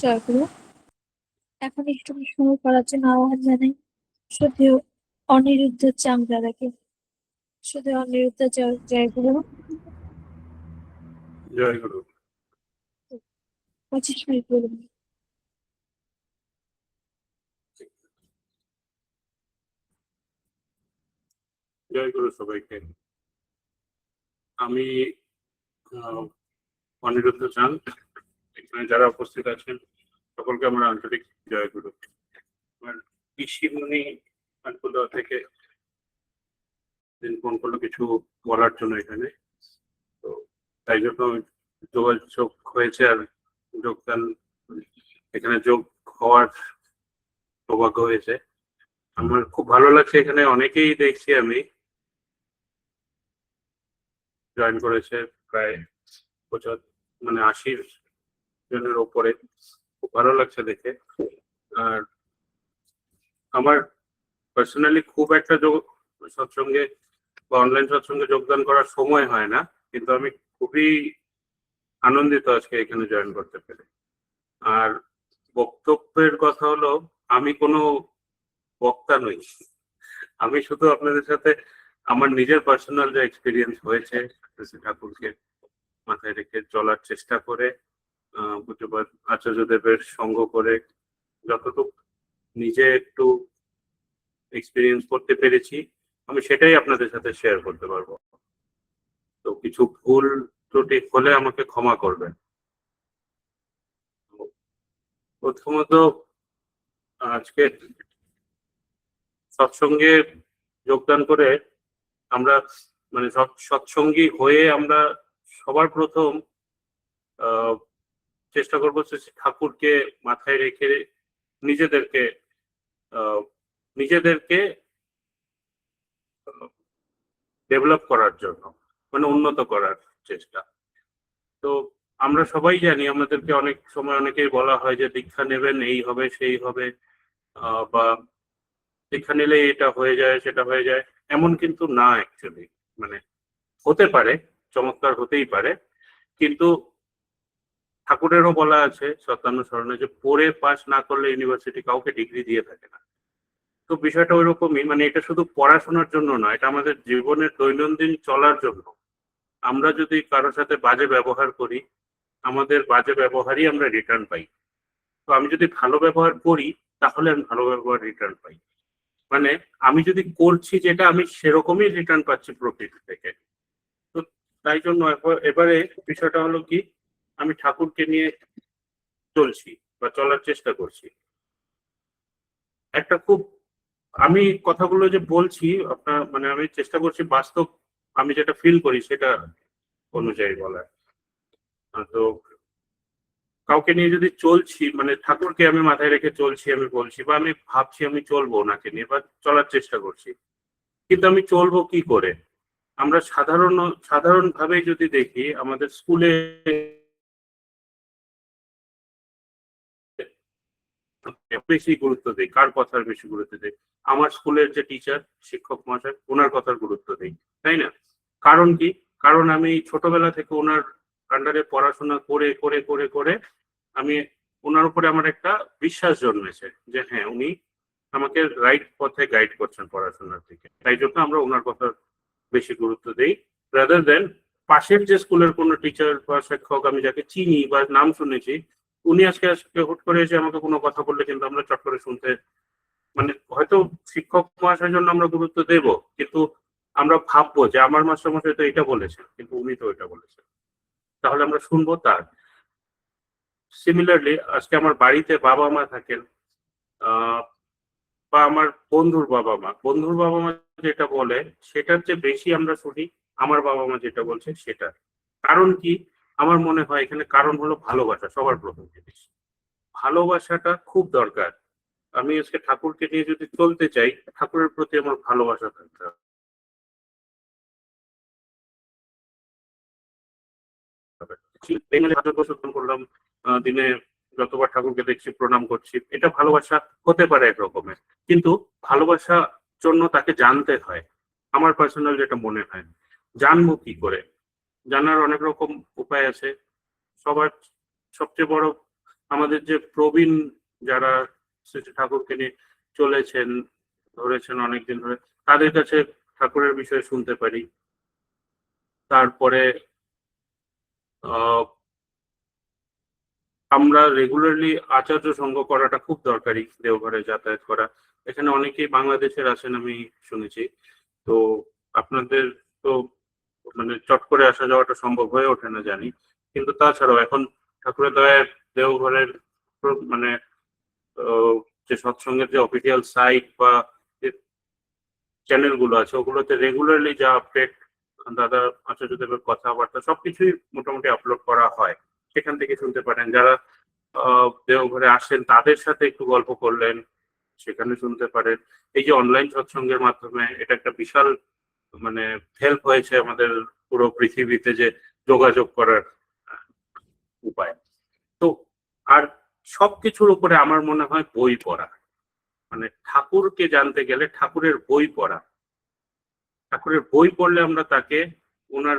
জয়গুরু। এখন একটু সময় করার জন্য আহ্বান জানাই। শুধু অনিরুদ্ধ চামড়াকে, শুধু অনিরুদ্ধ জয়গুরু। জয় গুরু। 25 মিনিট বলুন। জয় গুরু সবাইকে। আমি অনিরুদ্ধ চাঁদ। এখানে যারা উপস্থিত আছেন সকলকে আমার আন্তরিক জয় গুরু। আমার ঋষিমুনি আলপুরদুয়ার থেকে ফোন করলো কিছু বলার জন্য এখানে, তো তাই জন্য যোগাযোগ হয়েছে আর যোগদান এখানে যোগ হওয়ার সৌভাগ্য হয়েছে। আমার খুব ভালো লাগছে, এখানে অনেকেই দেখছি আমি জয়েন করেছে, প্রায় 80 জনের ওপরে। খুব ভালো লাগছে দেখে। আর আমার পার্সোনালি খুব একটা সৎসঙ্গে বা অনলাইন সৎসঙ্গে যোগদান করার সময় হয় না, কিন্তু আমি খুবই আনন্দিত আজকে এখানে জয়েন করতে পেরে। আর বক্তব্যের কথা হলো, আমি কোনো বক্তা নই, আমি শুধু আপনাদের সাথে আমার নিজের পার্সোনাল যে এক্সপিরিয়েন্স হয়েছে ঠাকুরকে মাথায় রেখে চলার চেষ্টা করে, পূজ্যপাদ আচার্যদেবের সঙ্গ করে যতটুকু নিজে একটু এক্সপিরিয়েন্স করতে পেরেছি, আমি সেটাই আপনাদের সাথে শেয়ার করতে পারবো। তো কিছু ভুল ত্রুটি হলে আমাকে ক্ষমা করবেন। প্রথমত, আজকে সৎসঙ্গে যোগদান করে আমরা মানে সৎসঙ্গী হয়ে আমরা সবার প্রথম চেষ্টা করবো ঠাকুরকে মাথায় রেখে নিজেদেরকে নিজেদেরকে ডেভেলপ করার জন্য, মানে উন্নত করার চেষ্টা। তো আমরা সবাই জানি, আমাদেরকে অনেক সময় অনেকেই বলা হয় যে দীক্ষা নেবেন, এই হবে সেই হবে, বা দীক্ষা নিলে এটা হয়ে যায় সেটা হয়ে যায়। এমন কিন্তু না, অ্যাকচুয়ালি মানে হতে পারে, চমৎকার হতেই পারে, কিন্তু ঠাকুরেরও বলা আছে সত্যানুসরণে যে পড়ে পাস না করলে ইউনিভার্সিটি কাউকে ডিগ্রি দিয়ে থাকে না। তো বিষয়টা ওইরকমই, মানে এটা শুধু পড়াশোনার জন্য নয়, এটা আমাদের জীবনের দৈনন্দিন চলার জন্য। আমরা যদি কারোর সাথে বাজে ব্যবহার করি, আমাদের বাজে ব্যবহারই আমরা রিটার্ন পাই। তো আমি যদি ভালো ব্যবহার করি, তাহলে আমি ভালো ব্যবহার রিটার্ন পাই। মানে আমি যদি করছি যেটা, আমি সেরকমই রিটার্ন পাচ্ছি প্রকৃতি থেকে। তো তাই জন্য এবারে বিষয়টা হলো কি, আমি ঠাকুরকে নিয়ে চলছি বা চলার চেষ্টা করছি। একটা খুব, আমি কথাগুলো যে বলছি আপনার, মানে আমি চেষ্টা করছি বাস্তব, আমি যেটা ফিল করি সেটা অনুযায়ী বলার। তো কাউকে নিয়ে যদি চলছি, মানে ঠাকুরকে আমি মাথায় রেখে চলছি, আমি বলছি বা আমি ভাবছি আমি চলবো ওনাকে নিয়ে বা চলার চেষ্টা করছি, কিন্তু আমি চলবো কি করে? আমরা সাধারণভাবেই যদি দেখি, আমাদের স্কুলে বেশি গুরুত্ব দেই, কার কথার বেশি গুরুত্ব দেই? আমার স্কুলের যে টিচার, শিক্ষক মহাশয়, ওনার কথার গুরুত্ব দেই, তাই না? কারণ কি? কারণ আমি ছোটবেলা থেকে ওনার আন্ডারে পড়াশোনা করে করে করে করে আমি ওনার উপরে আমার একটা বিশ্বাস জন্মেছে যে হ্যাঁ, উনি আমাকে রাইট পথে গাইড করছেন পড়াশোনার দিকে। তাই জন্য আমরা ওনার কথা বেশি গুরুত্ব দেই, রাদার দেন পাশের যে স্কুলের কোনো টিচার বা শিক্ষক আমি যাকে চিনি বা নাম শুনেছি, উনি আজকে হুট করে এসে আমাকে কোনো কথা বললে কিন্তু আমরা চট করে শুনতে, মানে হয়তো শিক্ষক মহাশয়ের জন্য আমরা গুরুত্ব দেব, কিন্তু আমরা ভাববো যে আমার মাস্টারমশাই তো এটা বলেছেন, কিন্তু উনি তো এটা বলেছেন, তাহলে আমরা শুনবো তার। সিমিলারলি আজকে আমার বাড়িতে বাবা মা থাকেন, বা আমার বন্ধুর বাবা মা যেটা বলে সেটার চেয়ে বেশি আমরা শুনি আমার বাবা মা যেটা বলছে সেটা। কারণ কি? আমার মনে হয় এখানে কারণ হলো ভালোবাসা, সবার প্রথম জিনিস। ভালোবাসাটা খুব দরকার। আমি আজকে ঠাকুরকে নিয়ে যদি চলতে চাই, ঠাকুরের প্রতি আমার ভালোবাসা থাকতে হবে। করলাম, দিনে যতবার ঠাকুরকে দেখছি প্রণাম করছি, এটা ভালোবাসা হতে পারে একরকমের, কিন্তু ভালোবাসা জন্য তাকে জানতে হয়। আমার পার্সোনাল যেটা মনে হয়, জানবো কি করে? জানার অনেক রকম উপায় আছে। সবার সবচেয়ে বড় আমাদের যে প্রবীণ যারা শ্রী শ্রী ঠাকুরকে নিয়ে চলেছেন, ধরেছেন অনেকদিন ধরে, তাদের কাছে ঠাকুরের বিষয়ে শুনতে পারি। তারপরে আমরা রেগুলারলি আচার্য সঙ্গ করাটা খুব দরকারি, দেওঘরে যাতায়াত করা। এখানে অনেকেই বাংলাদেশের আছেন আমি শুনেছি। তো আপনাদের তো মানে চট করে আসা যাওয়াটা সম্ভব হয়ে ওঠে না জানি, কিন্তু তাছাড়াও এখন ঠাকুরের দয়ায় দেওঘরের মানে যে সৎসঙ্গের যে অফিসিয়াল সাইট বা যে চ্যানেল গুলো আছে ওগুলোতে রেগুলারলি যা আপডেট, দাদা আচার্যদেবের কথাবার্তা সবকিছুই মোটামুটি আপলোড করা হয়, সেখান থেকে শুনতে পারেন। যারা দেওঘরে আসেন তাদের সাথে একটু গল্প করলেন, সেখানে শুনতে পারেন। এই যে অনলাইন সৎসঙ্গের মাধ্যমে এটা একটা বিশাল মানে হেল্প হয়েছে আমাদের পুরো পৃথিবীতে যে যোগাযোগ করার উপায়। তো আর সবকিছুর উপরে আমার মনে হয় বই পড়া, মানে ঠাকুরকে জানতে গেলে ঠাকুরের বই পড়া। ঠাকুরের বই পড়লে আমরা তাকে ওনার,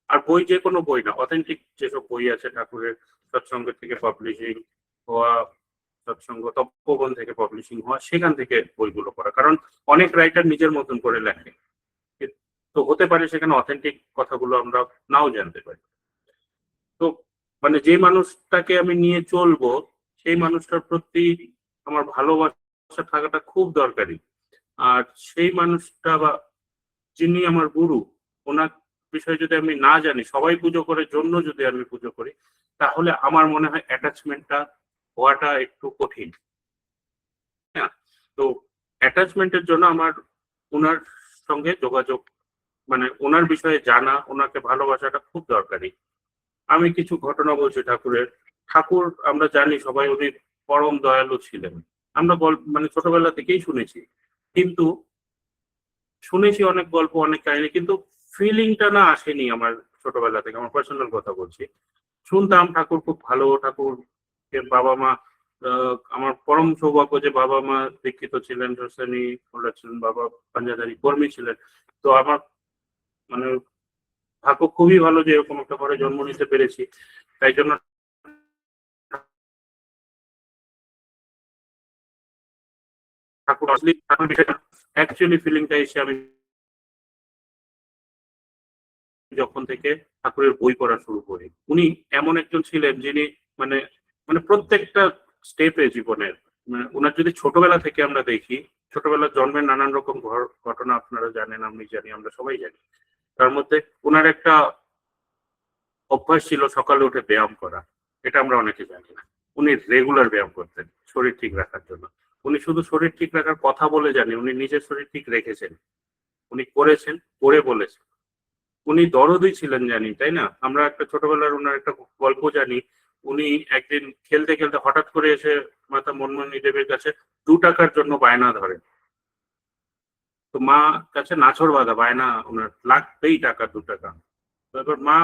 আর বই যে কোনো বই না, অথেন্টিক যেসব বই আছে ঠাকুরের সৎসঙ্গ থেকে পাবলিশিং হওয়া, সৎসঙ্গ তপোবন থেকে পাবলিশিং হওয়া, সেখান থেকে বইগুলো পড়া। কারণ অনেক রাইটার নিজের মতন করে লেখে, তো হতে পারে সেখানে অথেন্টিক কথাগুলো আমরা নাও জানতে পারি। তো মানে যে মানুষটাকে আমি নিয়ে চলবো সেই মানুষটার প্রতি আমার ভালোবাসা থাকাটা খুব দরকারি। আর সেই মানুষটা বা যিনি আমার গুরু, ওনার বিষয়ে যদি আমি না জানি, সবাই পুজো করে জন্য যদি আমি পুজো করি, তাহলে আমার মনে হয় অ্যাটাচমেন্টটা হওয়াটা একটু কঠিন। হ্যাঁ, তো অ্যাটাচমেন্টের জন্য আমার ওনার সঙ্গে যোগাযোগ, মানে ওনার বিষয়ে জানা, ওনাকে ভালোবাসাটা খুব দরকারি। আমি কিছু ঘটনা বলছি ঠাকুরের। ঠাকুর আমরা জানি সবাই উনি পরম দয়ালু ছিলেন, আমরা মানে ছোটবেলা থেকেই শুনেছি, কিন্তু শুনেছি অনেক গল্প অনেক কাহিনী, কিন্তু ফিলিংটা না আসেনি আমার ছোটবেলা থেকে। আমার পার্সোনাল কথা বলছি, শুনতাম ঠাকুর খুব ভালো, ঠাকুরের বাবা মা, আমার পরম সৌভাগ্য যে বাবা মা দীক্ষিত ছিলেন, হোসেনি ছিলেন, বাবা পাঞ্জাদারি কর্মী ছিলেন। তো আমার মানে ভাগ্য খুবই ভালো যে এরকম একটা ঘরে জন্ম নিতে পেরেছি। তাই জন্য ঠাকুর আসলে ঠাকুর বিষয়টা অ্যাকচুয়ালি ফিলিংটা এসে আমি যখন থেকে ঠাকুরের বই পড়া শুরু করি। উনি এমন একজন ছিলেন যিনি মানে মানে প্রত্যেকটা স্টেপে জীবনের, মানে ওনার যদি ছোটবেলা থেকে আমরা দেখি, ছোটবেলার জন্মের নানান রকম ঘটনা আপনারা জানেন, আমি জানি, আমরা সবাই জানি। তার মধ্যে ওনার একটা অভ্যাস ছিল সকালে উঠে ব্যায়াম করা, এটা আমরা অনেকে জানি না। উনি রেগুলার ব্যায়াম করতেন শরীর ঠিক রাখার জন্য। উনি শুধু শরীর ঠিক রাখার কথা বলে জানি, উনি নিজের শরীর ঠিক রেখেছেন, উনি করেছেন, করে বলেছেন। উনি দরদি ছিলেন জানি, তাই না? আমরা একটা ছোটবেলার ওনার একটা গল্প জানি। উনি একদিন খেলতে খেলতে হঠাৎ করে এসে মাতা মনমোহিনী দেবীর কাছে 2 টাকার জন্য বায়না ধরেন। তো মা কাছে নাছর বাঁধা, বায়না ওনার লাগবেই টাকা, 2 টাকা। এবার মা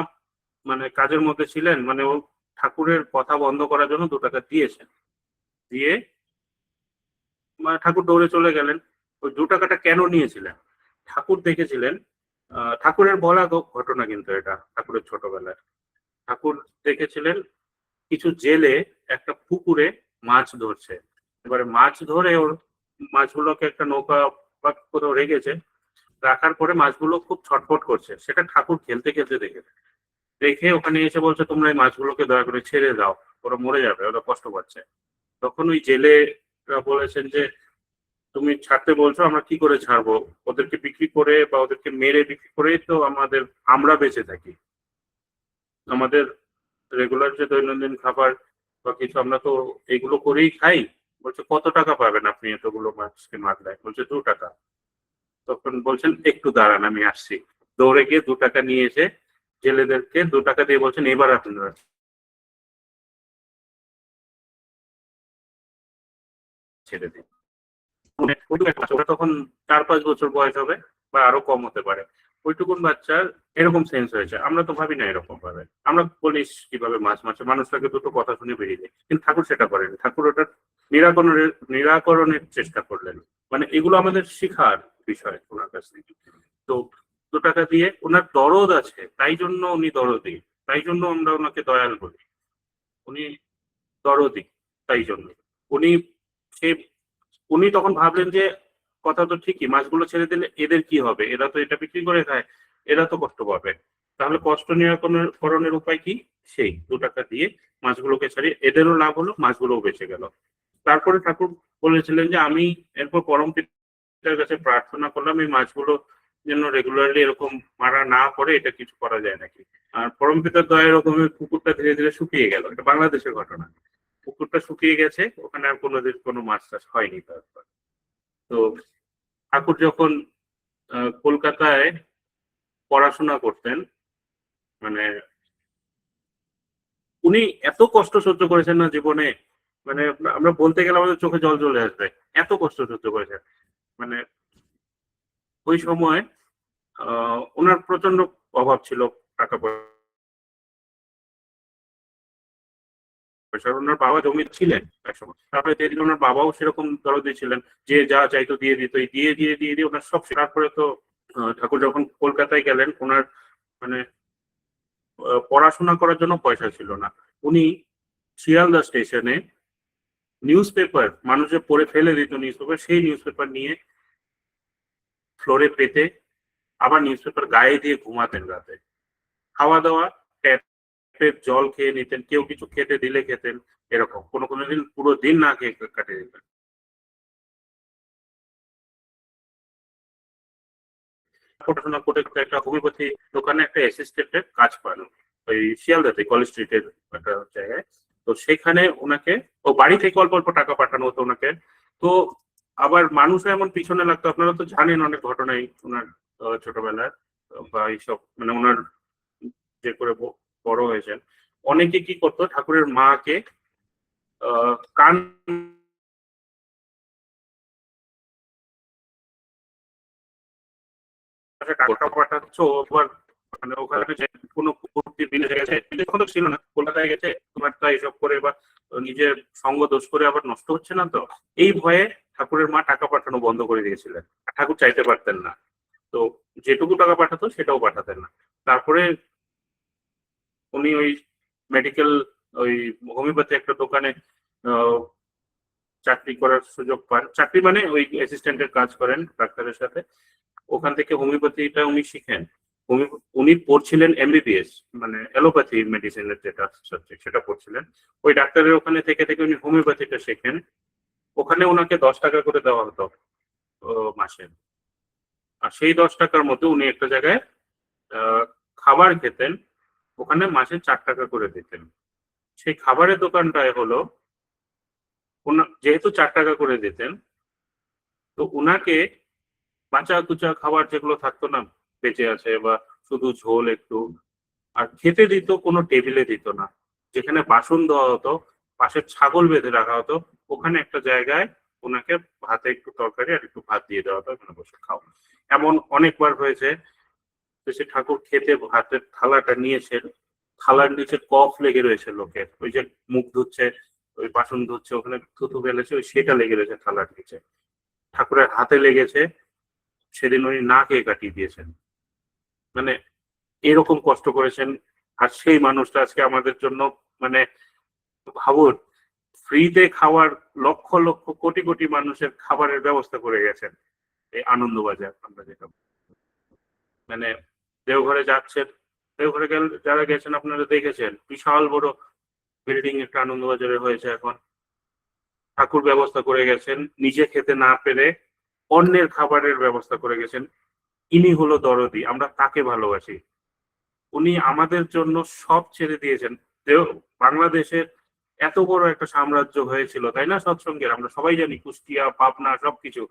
মানে কাজের মধ্যে ছিলেন, মানে ও ঠাকুরের কথা বন্ধ করার জন্য 2 টাকা দিয়েছেন। দিয়ে ঠাকুর দৌড়ে চলে গেলেন। ওই 2 টাকাটা কেন নিয়েছিলেন? ঠাকুর দেখেছিলেন, ঠাকুরের বলা ঘটনা কিন্তু এটা, ঠাকুরের ছোটবেলায় ঠাকুর দেখেছিলেন কিছু জেলে একটা পুকুরে মাছ ধরছে। এবারে মাছ ধরে ওর মাছগুলোকে একটা নৌকা বা কোথাও রেখেছে, রাখার পরে মাছগুলো খুব ছটফট করছে, সেটা ঠাকুর খেলতে খেলতে দেখেছে। দেখে ওখানে এসে বলছে, তোমরা এই মাছগুলোকে দয়া করে ছেড়ে দাও, ওরা মরে যাবে, ওরা কষ্ট পাচ্ছে। তখন ওই জেলেরা বলেছেন যে তুমি ছাড়তে বলছো, আমরা কি করে ছাড়বো? ওদেরকে বিক্রি করে বা ওদেরকে মেরে বিক্রি করেই তো আমরা বেঁচে থাকি। আমাদের রেগুলার যে দৈনন্দিন খাবার বা কিছু, আমরা তো এগুলো করেই খাই। বলছে কত টাকা পাবেন আপনি এতগুলো মাছকে মারলে? বলছে 2 টাকা। তখন বলছেন একটু দাঁড়ান আমি আসছি। দৌড়ে গিয়ে 2 টাকা নিয়ে এসে জেলেদেরকে 2 টাকা দিয়ে বলছেন এবার আপনারা ছেড়ে দিন। ওরা তখন 4-5 বছর বয়স হবে বা আরো কম হতে পারে। ওইটুকুন বাচ্চার এরকম সেন্স হয়েছে। আমরা তো ভাবি না এরকম ভাবে, আমরা বলিস কিভাবে মাছ মারছে, মানুষটাকে দুটো কথা শুনে বেরিয়ে যায়। কিন্তু ঠাকুর সেটা করেন, ঠাকুর ওটার নিরাকরণের চেষ্টা করলেন। মানে এগুলো আমাদের শিখার বিষয় ওনার কাছ থেকে। তো 2 টাকা দিয়ে ওনার দরদ আছে, তাই জন্য উনি দরদি, তাই জন্য আমরা ওনাকে দয়াল বলি। উনি দরদি। তাই জন্য উনি সে উনি তখন ভাবলেন যে কথা তো ঠিকই, মাছগুলো ছেড়ে দিলে এদের কি হবে, এরা তো এটা বিক্রি করে খায়, এরা তো কষ্ট পাবে, তাহলে কষ্ট নিরাকরণের উপায় কি, সেই 2 টাকা দিয়ে মাছগুলোকে ছাড়িয়ে এদেরও লাভ হলো, মাছগুলোও বেঁচে গেল। তারপরে ঠাকুর বলেছিলেন যে আমি এরপর পরম পিতার কাছে প্রার্থনা করলাম এই মাছগুলো যেন রেগুলারলি এরকম মারা না পড়ে, এটা কিছু করা যায় নাকি। আর পরম পিতার দয়া এরকমের পুকুরটা ধীরে ধীরে শুকিয়ে গেল, এটা বাংলাদেশের ঘটনা। পুকুরটা শুকিয়ে গেছে, ওখানে আর কোনোদিন কোনো মাছ চাষ হয়নি তারপর। তো ঠাকুর যখন কলকাতায় পড়াশোনা করতেন, মানে উনি এত কষ্ট সহ্য করেছেন না জীবনে, মানে আমরা বলতে গেলে আমাদের চোখে জল চলে আসবে, এত কষ্ট সহ্য করেছেন। মানে ওই সময় ওনার প্রচন্ড অভাব ছিল টাকা পয়সার। ওনার বাবা জমি ছিলেন একসময়, তারপরে ধীরে ধীরে ওনার বাবাও সেরকম দরদি ছিলেন, যে যা চাইতো দিয়ে দিত, দিয়ে দিয়ে দিয়ে দিয়ে ওনার সব। তারপরে তো ঠাকুর যখন কলকাতায় গেলেন, ওনার মানে পড়াশোনা করার জন্য পয়সা ছিল না। উনি শিয়ালদা স্টেশনে নিউজ পেপার, মানুষের পড়ে ফেলে দিত নিউজ পেপার, সেই নিউজ পেপার নিয়ে ফ্লোরে পেতে আবার নিউজ পেপার গায়ে দিয়ে ঘুমাতেন রাতে। খাওয়া দাওয়া ট্যাপের জল খেয়ে নিতেন, কেউ কিছু খেতে দিলে খেতেন, এরকম কোনো কোনো দিন পুরো দিন না খেয়ে কাটিয়ে দিতেন। পড়াশোনা করে একটা হোমিওপ্যাথি দোকানে একটা অ্যাসিস্ট্যান্টের কাজ পান ওই শিয়ালদাতে কলেজ স্ট্রিটের একটা জায়গায়। তো সেখানে ওনাকে, ও বাড়ি থেকে অল্প অল্প টাকা পাঠানো হতো ওনাকে। তো আবার মানুষও এমন পিছনে লাগতো, আপনারা তো জানেন অনেক ঘটনাই ওনার ছোটবেলার বা এইসব, মানে ওনার যে করে বড় হয়েছেন। অনেকে কি করতো, ঠাকুরের মাকে কান টাকা পাঠাচ্ছ, আবার মানে ওখানে যে কোনো গেছে, তখন তো ছিল না, কলকাতায় গেছে, তোমার তো এইসব করে বা নিজের সঙ্গ দোষ করে আবার নষ্ট হচ্ছে না তো, এই ভয়ে ঠাকুরের মা টাকা পাঠানো বন্ধ করে দিয়েছিলেন। ঠাকুর চাইতে পারতেন না, তো যেটুকু টাকা পাঠাতো সেটাও পাঠাতেন না। তারপরে উনি ওই মেডিকেল, ওই হোমিওপ্যাথি একটা দোকানে চাকরি করার সুযোগ পান। চাকরি মানে ওই অ্যাসিস্ট্যান্টের কাজ করেন ডাক্তারের সাথে। ওখান থেকে হোমিওপ্যাথিটা উনি শিখেন। উনি পড়ছিলেন এমবিবিএস, মানে অ্যালোপ্যাথি মেডিসিনের যেটা সাবজেক্ট সেটা পড়ছিলেন। ওই ডাক্তারের ওখানে থেকে থেকে উনি হোমিওপ্যাথিটা শেখেন। ওখানে ওনাকে 10 টাকা করে দেওয়া হতো মাসে। আর সেই 10 টাকার মধ্যে উনি একটা জায়গায় খাবার খেতেন, ওখানে মাসে 4 টাকা করে দিতেন। সেই খাবারের দোকানটায় হলো, যেহেতু 4 টাকা করে দিতেন, তো উনাকে বাঁচা কুচা খাবার যেগুলো থাকতো না, বেঁচে আছে বা শুধু ঝোল একটু, আর খেতে দিত কোনো টেবিলে দিত না। যেখানে বাসন দেওয়া হতো, পাশে ছাগল বেঁধে রাখা হতো, ওখানে একটা জায়গায় ওনাকে ভাতে একটু তরকারি আর একটু ভাত দিয়ে দেওয়া হতো, ওখানে বসে খাও। এমন অনেকবার হয়েছে যে সে ঠাকুর খেতে ভাতের থালাটা নিয়েছেন, থালার নিচে কফ লেগে রয়েছে লোকের, ওই যে মুখ ধুচ্ছে, ওই বাসন ধুচ্ছে, ওখানে থুতু ফেলেছে, ওই সেটা লেগে রয়েছে থালার নিচে, ঠাকুরের হাতে লেগেছে, সেদিন উনি না খেয়ে কাটিয়ে দিয়েছেন। মানে এরকম কষ্ট করেছেন। আর সেই মানুষটা আজকে আমাদের জন্য, মানে ভাবুন, ফ্রিতে খাওয়ার, লক্ষ লক্ষ কোটি কোটি মানুষের খাবারের ব্যবস্থা করে গেছেন এই আনন্দবাজার। আমরা যেটা মানে দেওঘরে যাচ্ছেন, দেওঘরে গেলে যারা গেছেন আপনারা দেখেছেন, বিশাল বড় বিল্ডিং একটা আনন্দবাজারে হয়েছে এখন। ঠাকুর ব্যবস্থা করে গেছেন, নিজে খেতে না পেরে অন্যের খাবারের ব্যবস্থা করে গেছেন। ইনি হলো দরদি, আমরা তাকে ভালোবাসি। উনি আমাদের জন্য সব ছেড়ে দিয়েছেন। বাংলাদেশের এত বড় একটা সাম্রাজ্য হয়েছিল, তাই না, সৎসঙ্গের, আমরা সবাই জানি, কুষ্টিয়া, পাবনা, সবকিছু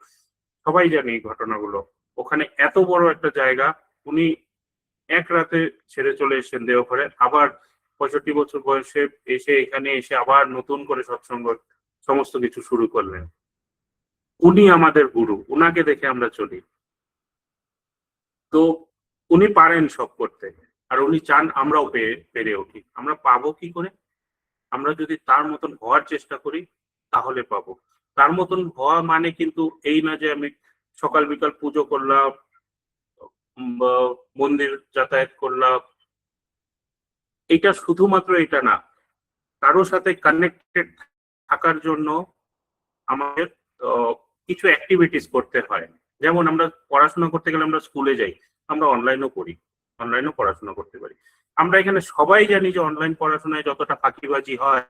সবাই জানি এই ঘটনাগুলো। ওখানে এত বড় একটা জায়গা উনি এক রাতে ছেড়ে চলে এসেছেন দেওঘরে, আবার 65 বছর বয়সে এসে এখানে এসে আবার নতুন করে সৎসঙ্গ সমস্ত কিছু শুরু করলেন। উনি আমাদের গুরু, উনাকে দেখে আমরা চলি। তো উনি পারেন সব করতে, আর উনি চান আমরাও পেরে উঠি। আমরা পাবো কি করে? আমরা যদি তার মতন হওয়ার চেষ্টা করি তাহলে পাবো। তার মতন হওয়া মানে কিন্তু এই না যে আমি সকাল বিকাল পুজো করলাম, মন্দির যাতায়াত করলাম, এটা শুধুমাত্র এটা না, কারোর সাথে কানেক্টেড থাকার জন্য আমাদের কিছু অ্যাক্টিভিটিস করতে হয়। যেমন আমরা পড়াশোনা করতে গেলে আমরা স্কুলে যাই, আমরা অনলাইনও করি, অনলাইনেও পড়াশোনা করতে পারি। আমরা এখানে সবাই জানি যে অনলাইন পড়াশোনায় যতটা ফাঁকিবাজি হয়,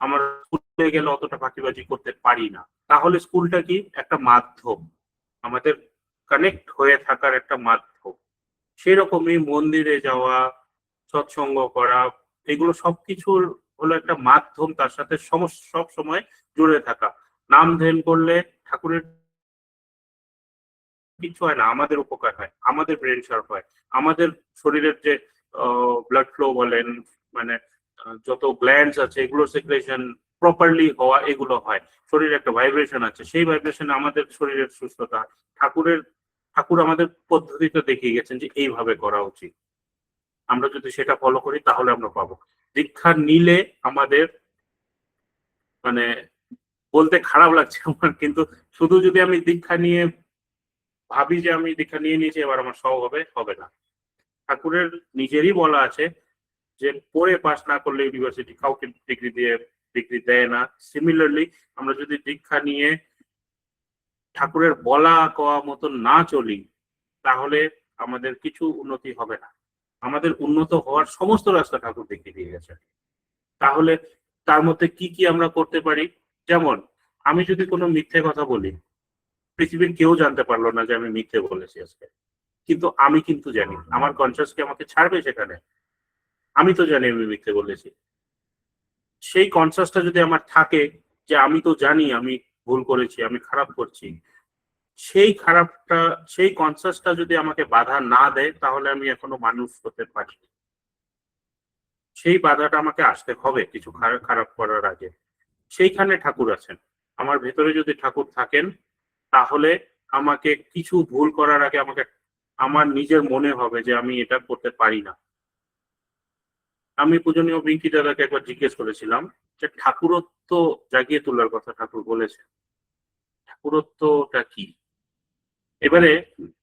আমরা স্কুলে গেলে অতটা ফাঁকিবাজি করতে পারি না। তাহলে স্কুলটা কি একটা মাধ্যম, আমাদের কানেক্ট হয়ে থাকার একটা মাধ্যম। সেরকমই মন্দিরে যাওয়া, সৎসঙ্গ করা, এগুলো সবকিছুর হলো একটা মাধ্যম, তার সাথে সব সময় জুড়ে থাকা। নাম ধ্যান করলে ঠাকুরের কিছু হয় না, আমাদের উপকার হয়, আমাদের ব্রেন শার্প হয়, আমাদের শরীরের যে ব্লাড ফ্লো বলেন, মানে যত গ্ল্যান্ডস আছে এগুলো সিক্রেশন প্রপারলি হওয়া, এগুলো হয়। শরীরে একটা ভাইব্রেশন আছে, সেই ভাইব্রেশনে আমাদের শরীরের সুস্থতা হয়। ঠাকুর আমাদের পদ্ধতিতে দেখিয়ে গেছেন যে এইভাবে করা উচিত। আমরা যদি সেটা ফলো করি তাহলে আমরা পাবো। দীক্ষা নিলে আমাদের, মানে বলতে খারাপ লাগছে আমার, কিন্তু শুধু যদি আমি দীক্ষা নিয়ে ভাবি যে আমি দীক্ষা নিয়ে নিয়েছি এবার আমার সব হবে, হবে না। ঠাকুরের নিজেরই বলা আছে যে পড়ে পাস না করলে ইউনিভার্সিটি কাউকে ডিগ্রি দেয় না। সিমিলারলি আমরা যদি দীক্ষা নিয়ে ঠাকুরের বলা কওয়া মতন না চলি, তাহলে আমাদের কিছু উন্নতি হবে না। আমাদের উন্নত হওয়ার সমস্ত রাস্তা ঠাকুর দেখিয়ে দিয়ে গেছে। তাহলে তার মধ্যে কি কি আমরা করতে পারি? যেমন আমি যদি কোনো মিথ্যে কথা বলি, পৃথিবীর কেউ জানতে পারলো না যে আমি মিথ্যে বলেছি আজকে, কিন্তু আমি কিন্তু জানি, আমার কনসিয়াস কি আমাকে ছাড়বে সেখানে? আমি তো জানি আমি মিথ্যে বলেছি। সেই কনসিয়াসটা যদি আমার থাকে যে আমি তো জানি আমি ভুল করেছি, আমি খারাপ করছি, সেই কনসিয়াসটা যদি আমাকে বাধা না দেয়, তাহলে আমি এখনো মানুষ হতে পারি। সেই বাধাটা আমাকে আসতে হবে কিছু খারাপ করার আগে। সেইখানে ঠাকুর আছেন। আমার ভেতরে যদি ঠাকুর থাকেন, তাহলে আমাকে কিছু ভুল করার আগে আমার নিজের মনে হবে যে আমি এটা করতে পারি না। আমি পূজনীয় বিঙ্কি দাদাকে একবার জিজ্ঞেস করেছিলাম যে ঠাকুরত্ব জাগিয়ে তোলার কথা ঠাকুর বলেছেন, ঠাকুরত্বটা কি? এবারে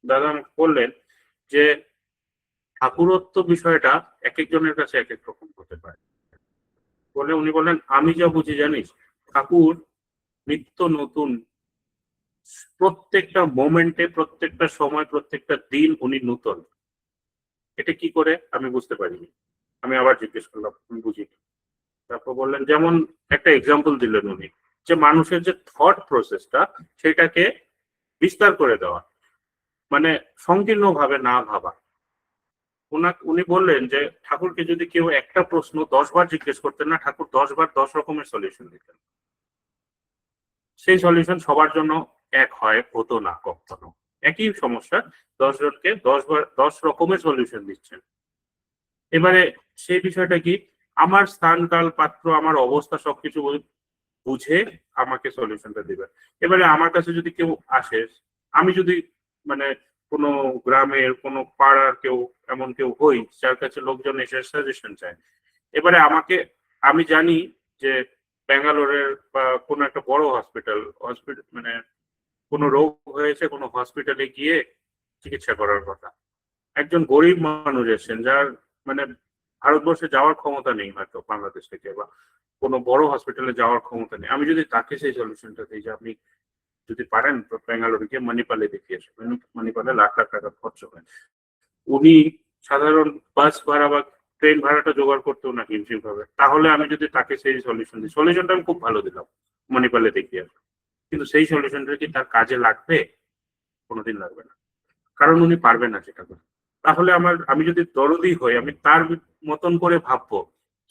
দাদা আমাকে বললেন যে ঠাকুরত্ব বিষয়টা এক একজনের কাছে এক এক রকম হতে পারে। উনি বললেন, আমি যা বুঝি জানিস, ঠাকুর নিত্য নতুন, প্রত্যেকটা মোমেন্টে, প্রত্যেকটা সময়, প্রত্যেকটা দিন উনি নূতন। এটা কি করে আমি বুঝতে পারিনি। আমি আবার জিজ্ঞেস করলাম, আমি বুঝিনি। তারপর বললেন, যেমন একটা এক্সাম্পল দিলেন উনি, যে মানুষের যে থট প্রসেসটা, সেটাকে বিস্তার করে দেওয়া, মানে সংকীর্ণ ভাবে না ভাবা। উনি বললেন যে ঠাকুরকে যদি কেউ একটা প্রশ্ন 10 বার জিজ্ঞেস করতেন না, ঠাকুর 10 বার 10 রকমের সলিউশন দিতেন। সেই সলিউশন সবার জন্য এক হতো না কখনো। একই সমস্যা 10 জনকে 10 বার 10 রকমের সলিউশন দিচ্ছেন। এবারে সেই বিষয়টা কি, আমার স্থান কাল পাত্র আমার অবস্থা সবকিছু বুঝে আমাকে সলিউশনটা দিবে। এবারে আমার কাছে যদি কেউ আসে, আমি যদি মানে কোনো গ্রামের কোনো পাড়ার কেউ এমন কেউ হই যার কাছে লোকজন এসে সাজেশন চায়, এবারে আমি জানি যে ব্যাঙ্গালোরের বা কোনো একটা বড় হসপিটাল মানে কোনো রোগ হয়েছে, কোনো হসপিটালে গিয়ে চিকিৎসা করার কথা। একজন গরিব মানুষ এসেছেন যার মানে ভারতবর্ষে যাওয়ার ক্ষমতা নেই, হয়তো বাংলাদেশ থেকে বা কোনো বড় হসপিটালে যাওয়ার ক্ষমতা নেই। আমি যদি তাকে সেই সলিউশনটা দিই যে আপনি যদি পারেন তো ব্যাঙ্গালোরে গিয়ে মণিপালে দেখিয়ে আসবেন, মণিপালে লাখ লাখ টাকা খরচ হয়, উনি সাধারণ বাস ভাড়া বা ট্রেন ভাড়াটা জোগাড় করতেও না হিমশিম ভাবে, তাহলে আমি যদি তাকে সেই সলিউশন দিই, সলিউশনটা আমি খুব ভালো দিলাম, মণিপালে দেখিয়ে আসবো, কিন্তু সেই সলিউশনটা কি তার কাজে লাগবে? কোনোদিন লাগবে না, কারণ উনি পারবেন না সেটা করতে। তাহলে আমি যদি দরদি হই, আমি তার মতন করে ভাববো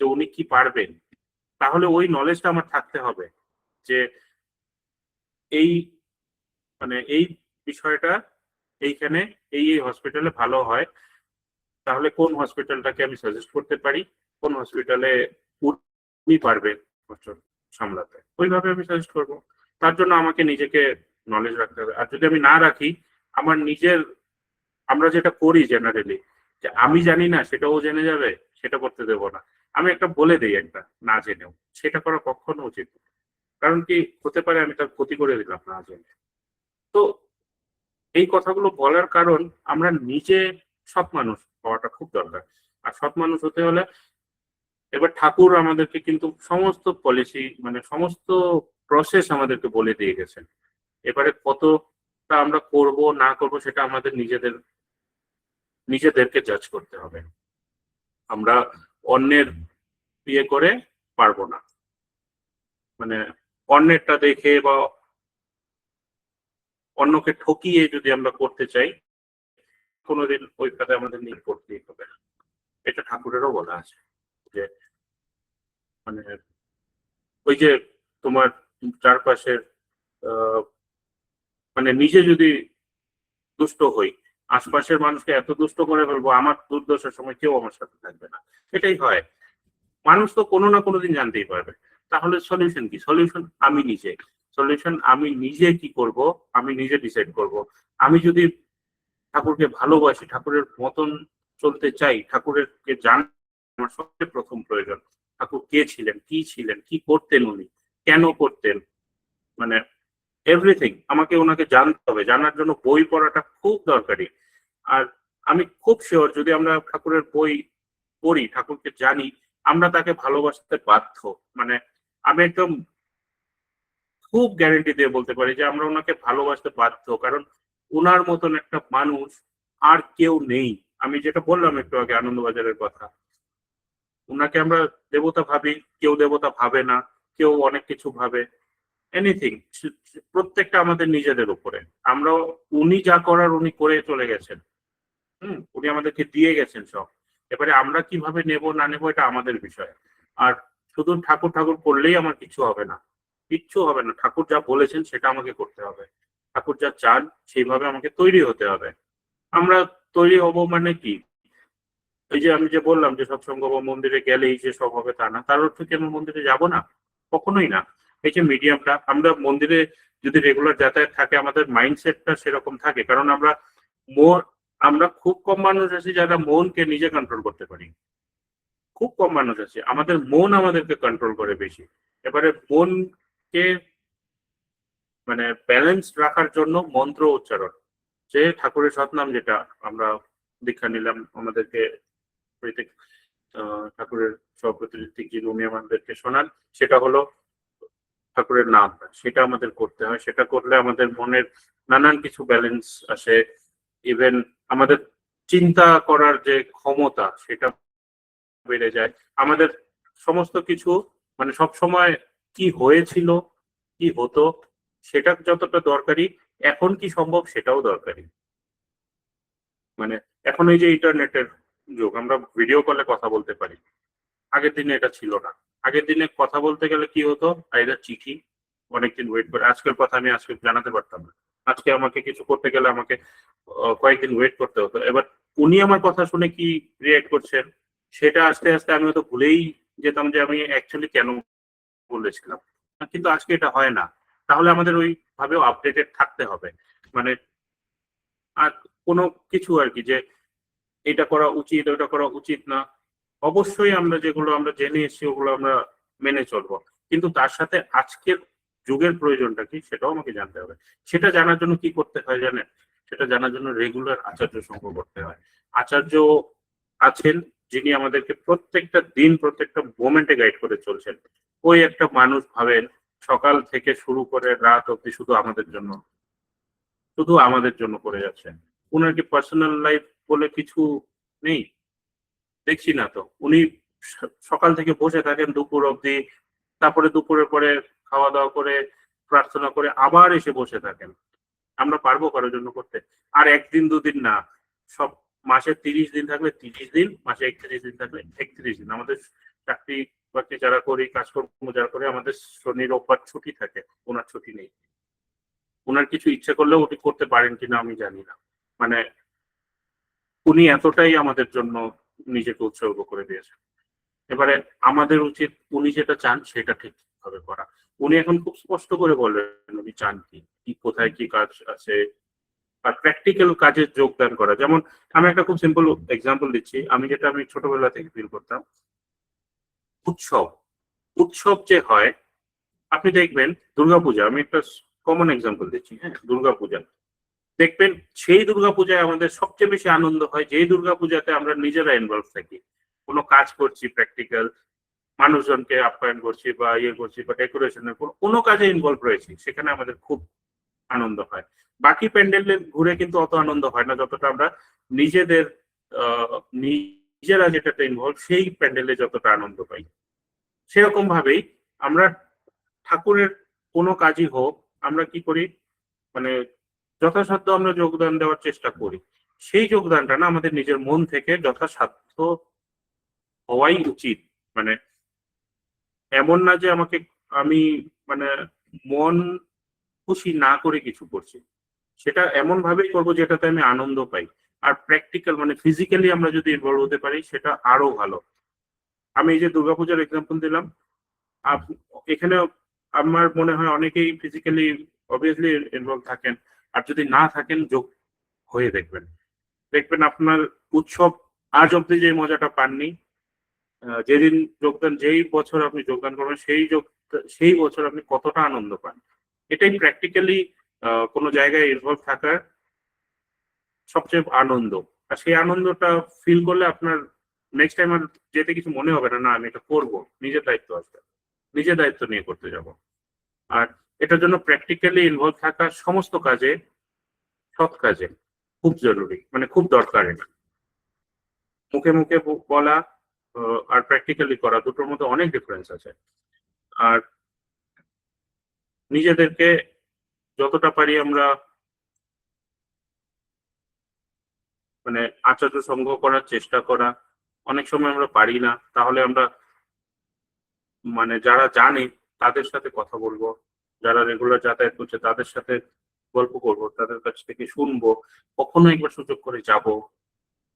যে উনি কি পারবেন, তাহলে ওই নলেজটা আমার থাকতে হবে যে এই এই বিষয়টা এইখানে এই হসপিটালে ভালো হয়, তাহলে কোন হসপিটালটাকে আমি সাজেস্ট করতে পারি, কোন হসপিটালে উনি পারবেন সামলাতে, ওইভাবে আমি সাজেস্ট করবো। তার জন্য আমাকে নিজেকে নলেজ রাখতে হবে। আর যদি আমি না রাখি, আমার নিজের, আমরা যেটা করি জেনারেলি, যে আমি জানি না সেটা ও জেনে যাবে, সেটা করতে দেবো না। আমি একটা বলে দিই একটা না জেনেও, সেটা করা কখনো উচিত না। কারণ কি হতে পারে আমি তার ক্ষতি করে দিলাম না জেনে। তো এই কথাগুলো বলার কারণ, আমরা নিজে সৎ মানুষ হওয়াটা খুব দরকার। আর সৎ মানুষ হতে হলে এবার ঠাকুর আমাদেরকে কিন্তু সমস্ত পলিসি মানে সমস্ত প্রসেস আমাদেরকে বলে দিয়ে গেছেন। এবারে কতটা আমরা করব না করব সেটা আমাদের নিজেদেরকে জাজ করতে হবে। আমরা অন্যের ইয়ে করে পারবো না, মানে অন্যেরটা দেখে বা অন্যকে ঠকিয়ে যদি আমরা করতে চাই, কোনোদিন ওই কাজে আমাদের নিজে করতেই হবে না। এটা ঠাকুরেরও বলা আছে যে মানে ওই যে তোমার চারপাশের আহ, মানে নিজে যদি দুষ্ট হই, আশপাশের মানুষকে এত দুষ্ট করে ফেলবো, আমার দুর্দশার সময় কেউ আমার সাথে থাকবে না। এটাই হয়। মানুষ তো কোনো না কোনোদিন জানতেই পারবে। তাহলে সলিউশন কি? সলিউশন আমি নিজে। সলিউশন আমি নিজে কি করব, আমি নিজে ডিসাইড করব। আমি যদি ঠাকুরকে ভালোবাসি, ঠাকুরের মতন চলতে চাই, ঠাকুরকে জানা আমার সবচেয়ে প্রথম প্রয়োজন। ঠাকুর কে ছিলেন, কি করতেন উনি, কেন করতেন, মানে এভরিথিং আমাকে ওনাকে জানতে হবে। জানার জন্য বই পড়াটা খুব দরকারি। আর আমি খুব শিওর যদি আমরা ঠাকুরের বই পড়ি, ঠাকুরকে জানি, আমরা তাকে ভালোবাসতে বাধ্য। মানে আমি একদম খুব গ্যারেন্টি দিয়ে বলতে পারি যে আমরা ওনাকে ভালোবাসতে বাধ্য, কারণ ওনার মতন একটা মানুষ আর কেউ নেই। আমি যেটা বললাম একটু আগে আনন্দবাজারের কথা, ওনাকে আমরা দেবতা ভাবি, কেউ দেবতা ভাবে না, কেউ অনেক কিছু ভাবে, এনিথিং। প্রত্যেকটা আমাদের নিজেদের উপরে। আমরা উনি যা করার উনি করে চলে গেছেন। উনি আমাদেরকে দিয়ে গেছেন সব। এবারে আমরা কিভাবে নেব না নেব এটা আমাদের বিষয়। আর শুধু ঠাকুর ঠাকুর করলেই আমার কিছু হবে না, কিচ্ছু হবে না। ঠাকুর যা বলেছেন সেটা আমাকে করতে হবে। ঠাকুর যা চান সেইভাবে আমাকে তৈরি হতে হবে। আমরা তৈরি হব মানে কি? এই যে আমি যে বললাম যে সৎসঙ্গ বা মন্দিরে গেলেই যে সব হবে তা না, তার অর্থ কি আমি মন্দিরে যাব না? কখনোই না। এই যে মিডিয়ামটা, আমরা মন্দিরে যদি রেগুলার যাতায়াত থাকে, আমাদের মাইন্ডসেটটা সেরকম থাকে, কারণ আমরা খুব কম মানুষ আছি যারা মনকে নিজে কন্ট্রোল করতে পারি। খুব কম মানুষ আছে, আমাদের মন আমাদেরকে কন্ট্রোল করে বেশি। এবারে মনকে মানে ব্যালেন্স রাখার জন্য মন্ত্র উচ্চারণ, যে ঠাকুরের সৎনাম যেটা আমরা দীক্ষা নিলাম, আমাদেরকে ঠাকুরের সভাপতি ঋত্বিকজি উনি আমাদেরকে শোনান, সেটা হলো ঠাকুরের নাম। সেটা আমাদের করতে হয়। সেটা করলে আমাদের মনের নানান কিছু ব্যালেন্স আসে। ইভেন আমাদের চিন্তা করার যে ক্ষমতা সেটা বেড়ে যায়। আমাদের সমস্ত কিছু মানে সব সময় কি হয়েছিল, কি হতো সেটা যতটা দরকারি, এখন কি সম্ভব সেটাও দরকারি। মানে এখন এই যে ইন্টারনেটের যুগ, আমরা ভিডিও কলে কথা বলতে পারি। আগের দিনে এটা ছিল না। আগের দিনে কথা বলতে গেলে কি হতো, আইদার চিঠি, অনেকদিন ওয়েট করে। আজকের কথা আমি আজকে জানাতে পারতাম না। আজকে আমাকে কিছু করতে গেলে আমাকে কয়েকদিন ওয়েট করতে হতো। এবার উনি আমার কথা শুনে কি রিয়েক্ট করছেন সেটা আস্তে আস্তে আমি হয়তো ভুলেই যেতাম যে আমি অ্যাকচুয়ালি কেন বলেছিলাম। কিন্তু আজকে এটা হয় না। তাহলে আমাদের ওই ভাবেও আপডেটেড থাকতে হবে। মানে আর কোনো কিছু আর কি যে এটা করা উচিত ওটা করা উচিত না, অবশ্যই আমরা যেগুলো আমরা জেনে এসেছি ওগুলো আমরা মেনে চলবো, কিন্তু তার সাথে আজকের যুগের প্রয়োজনটা কি সেটাও আমাকে জানতে হবে। সেটা জানার জন্য কি করতে হয় জানেন? সেটা জানার জন্য রেগুলার আচার্য সঙ্গ করতে হয়। আচার্য আছেন যিনি আমাদেরকে প্রত্যেকটা দিন প্রত্যেকটা মোমেন্টে গাইড করে চলছেন। ওই একটা মানুষ ভাবেন সকাল থেকে শুরু করে রাত অব্দি শুধু আমাদের জন্য করে যাচ্ছেন। ওনার কি পার্সোনাল লাইফ বলে কিছু নেই? দেখছি না তো। উনি সকাল থেকে বসে থাকেন দুপুর অব্দি, তারপরে দুপুরের পরে খাওয়া দাওয়া করে প্রার্থনা করে আবার এসে বসে থাকেন। আমরা পারবো কারোর জন্য করতে? আর একদিন দুদিন না, সব মাসে 30 দিন থাকলে 30 দিন, মাসে 31 দিন থাকলে 31 দিন। আমাদের চাকরি বাকরি যারা করি, কাজকর্ম যারা করে, আমাদের শনি রোববার ছুটি থাকে, ওনার ছুটি নেই। ওনার কিছু ইচ্ছে করলেও ওটি করতে পারেন কিনা আমি জানি না। মানে উনি এতটাই আমাদের জন্য নিজেকে উৎসর্গ করে দিয়েছেন। এবারে আমাদের উচিত উনি যেটা চান সেটা ঠিকভাবে করা। উনি এখন খুব স্পষ্ট করে বলেন উনি চান কি, কি কোথায় কি কাজ আছে, আর প্র্যাকটিক্যাল কাজে যোগদান করা। যেমন আমি একটা খুব সিম্পল এক্সাম্পল দিচ্ছি, আমি ছোটবেলা থেকে ফিল করতাম, উৎসব উৎসব যে হয়, আপনি দেখবেন দুর্গাপূজা, আমি একটা কমন এক্সাম্পল দিচ্ছি, হ্যাঁ, দুর্গাপূজা দেখবেন, সেই দুর্গাপূজায় আমাদের সবচেয়ে বেশি আনন্দ হয় যেই দুর্গাপূজাতে আমরা নিজেরা ইনভলভ থাকি, কোনো কাজ করছি প্র্যাকটিক্যাল, মানুষজনকে আপ্যায়ন করছি বা ইয়ে করছি বা ডেকোরেশনের কোনো কাজে ইনভলভ রয়েছি, সেখানে আমাদের খুব আনন্দ হয়। বাকি প্যান্ডেলে ঘুরে কিন্তু অত আনন্দ হয় না যতটা আমরা নিজেদের নিজেরা যেটাতে ইনভলভ সেই প্যান্ডেলে যতটা আনন্দ পাই। সেরকম ভাবেই আমরা ঠাকুরের কোনো কাজই হোক, আমরা কি করি, মানে যথাসাধ্য আমরা যোগদান দেওয়ার চেষ্টা করি। সেই যোগদানটা না আমাদের নিজের মন থেকে যথাসাধ্য হওয়াই উচিত। মানে এমন না যে আমি মানে মন খুশি না করে কিছু করছি, সেটা এমন ভাবেই করবো যেটাতে আমি আনন্দ পাই। আর প্র্যাকটিক্যাল মানে ফিজিক্যালি আমরা যদি ইনভলভ হতে পারি সেটা আরো ভালো। আমি এই যে দুর্গাপূজার এক্সাম্পল দিলাম, এখানে আমার মনে হয় অনেকেই ফিজিক্যালি অবভিয়াসলি ইনভলভ থাকেন, আর যদি না থাকেন যোগ হয়ে দেখবেন, দেখবেন আপনার উৎসব আজ অব্দি যে মজাটা পাননি, যেদিন যেই বছর আপনি যোগদান করবেন সেই বছর আপনি কতটা আনন্দ পান। এটাই প্র্যাকটিক্যালি কোনো জায়গায় ইনভলভ থাকার সবচেয়ে আনন্দ। আর সেই আনন্দটা ফিল করলে আপনার নেক্সট টাইম আর যেতে কিছু মনে হবে না, না আমি এটা করবো, নিজের দায়িত্ব আসবে, নিজের দায়িত্ব নিয়ে করতে যাব। আর এটার জন্য প্র্যাকটিক্যালি ইনভলভ থাকা সমস্ত কাজে, সৎ কাজে খুব জরুরি, মানে খুব দরকার। এটা মুখে মুখে বলা আর প্র্যাকটিক্যালি করা দুটোর মধ্যে অনেক ডিফারেন্স আছে। আর নিজেদেরকে যতটা পারি আমরা মানে আচার্য সংগ্রহ করার চেষ্টা করা। অনেক সময় আমরা পারি না, তাহলে আমরা মানে যারা জানে তাদের সাথে কথা বলবো, যারা রেগুলার যাতায়াত করছে তাদের সাথে গল্প করবো, তাদের কাছ থেকে শুনবো, কখনো একবার সুযোগ করে যাব,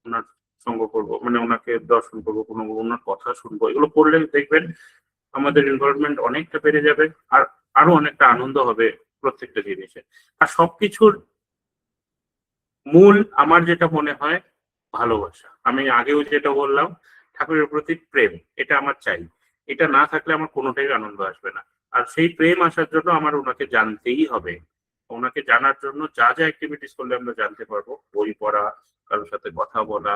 ওনার সঙ্গ করবো, মানে ওনাকে দর্শন করবো, কোনো ওনার কথা শুনবো। এগুলো করলে দেখবেন আমাদের ইনভলভমেন্ট অনেকটা বেড়ে যাবে, আর আরো অনেকটা আনন্দ হবে প্রত্যেকটা জিনিসে। আর সবকিছুর মূল আমার যেটা মনে হয় ভালোবাসা। আমি আগেও যেটা বললাম, ঠাকুরের প্রতি প্রেম, এটা আমার চাই। এটা না থাকলে আমার কোনোটাই আনন্দ আসবে না। আর সেই প্রেম আসার জন্য আমার ওনাকে জানতেই হবে। ওনাকে জানার জন্য যা যা অ্যাক্টিভিটিস করলে আমরা জানতে পারবো, বই পড়া, কারোর সাথে কথা বলা,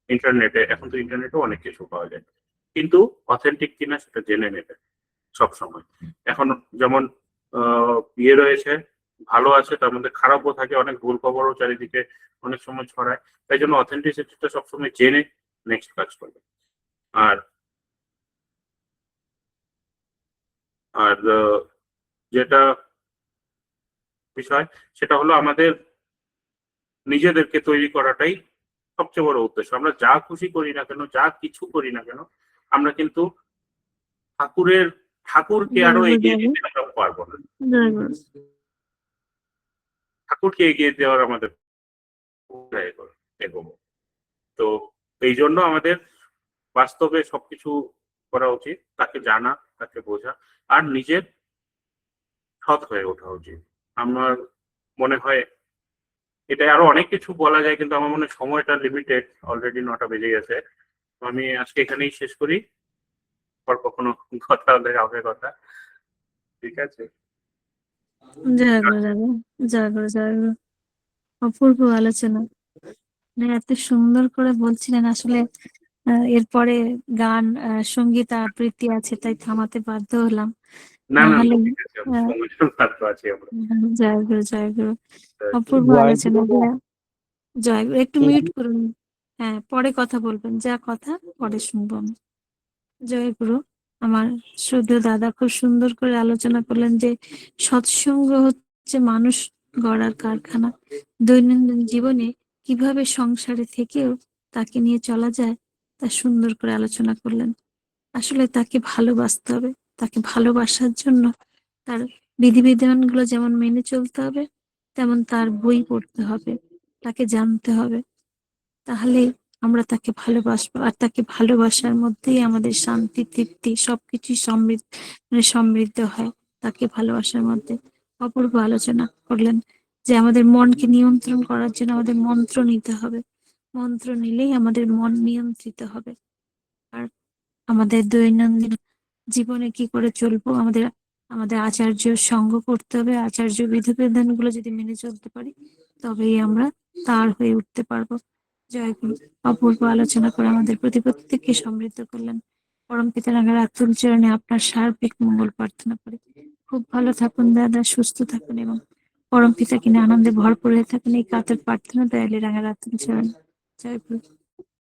ইন্টারনেটে, এখন তো ইন্টারনেটেও অনেক কিছু পাওয়া যায়, কিন্তু অথেন্টিক কিনা সেটা জেনে নেবে সব সময়। এখন যেমন ইয়ে রয়েছে, ভালো আছে, তার মধ্যে খারাপও থাকে, অনেক ভুল খবরও চারিদিকে অনেক সময় ছড়ায়। তাই জন্য অথেন্টিসিটিটা সবসময় জেনে নেক্সট কাজ করবে। আর আর যেটা বিষয়, সেটা হলো আমাদের নিজেদেরকে তৈরি করাটাই সবচেয়ে বড় উদ্দেশ্য। আমরা যা খুশি করি না কেন, যা কিছু করি না কেন, আমরা কিন্তু ঠাকুরকে আরো জয়গুরু এগিয়ে বাবু, দিতে আমরা পারবো না। জয়গুরু। ঠাকুরকে এগিয়ে দেওয়ার আমাদের এগোবো। তো এই জন্য আমাদের বাস্তবে সবকিছু করা উচিত, তাকে জানা, তাকে বোঝা, আর নিজের সৎ হয়ে ওঠা উচিত। আমার মনে হয় এটা আরো অনেক কিছু বলা যায়, কিন্তু আমার মনে হয় সময়টা লিমিটেড, অলরেডি 9টা বেজে গেছে। তো আমি আজকে এখানেই শেষ করি, পর কখনো কথা হলে হবে কথা। ঠিক আছে। জয়গুরু দাদা, জয়গুরু, জয়গুরু। অপূর্ব আলোচনা, মানে এত সুন্দর করে বলছিলেন আসলে। এরপরে গান, সঙ্গীত আবৃত্তি আছে, তাই থামাতে বাধ্য হলাম। না না না হলে ঠিক আছে, সময় তো আছি আমরা। জয়গুরু, জয়গুরু। অপূর্ব আলোচনা। জয়গুরু। জয়গুরু, একটু মিউট করুন। হ্যাঁ, পরে কথা বলবেন, যা কথা পরে শুনবো আমি। জয়গুরু। আমার শ্রদ্ধেয় দাদা খুব সুন্দর করে আলোচনা করলেন যে সৎসঙ্গ হচ্ছে মানুষ গড়ার কারখানা। দৈনন্দিন জীবনে কিভাবে সংসারে থেকেও তাকে নিয়ে চলা যায় তা সুন্দর করে আলোচনা করলেন। আসলে তাকে ভালোবাসতে হবে, তাকে ভালোবাসার জন্য তার বিধিবিধানগুলো যেমন মেনে চলতে হবে, তেমন তার বই পড়তে হবে, তাকে জানতে হবে। তাহলে আমরা তাকে ভালোবাসবো, আর তাকে ভালোবাসার মধ্যেই আমাদের শান্তি, তৃপ্তি সবকিছুই সমৃদ্ধ হয় তাকে ভালোবাসার মধ্যে। অপূর্ব আলোচনা করলেন যে আমাদের মনকে নিয়ন্ত্রণ করার জন্য আমাদের মন্ত্র নিতে হবে। মন্ত্র নিলেই আমাদের মন নিয়ন্ত্রিত হবে। আর আমাদের দৈনন্দিন জীবনে কি করে চলবো, আমাদের আমাদের আচার্য সঙ্গ করতে হবে। আচার্য বিধিবিধান গুলো যদি মেনে চলতে পারি, তবেই আমরা তার হয়ে উঠতে পারবো। জয় গুরু। অপূর্ব আলোচনা করে আমাদের প্রতি প্রত্যেককে সমৃদ্ধ করলেন। পরম পিতা রাঙা রাতুল চরণে আপনার সার্বিক মঙ্গল প্রার্থনা করি। খুব ভালো থাকুন দাদা, সুস্থ থাকুন এবং পরম পিতা কিনা আনন্দে ভরপুর হয়ে থাকুন, এই কাতর প্রার্থনা দয়ালে রাঙা রাতুল চরণে। জয় গুরু।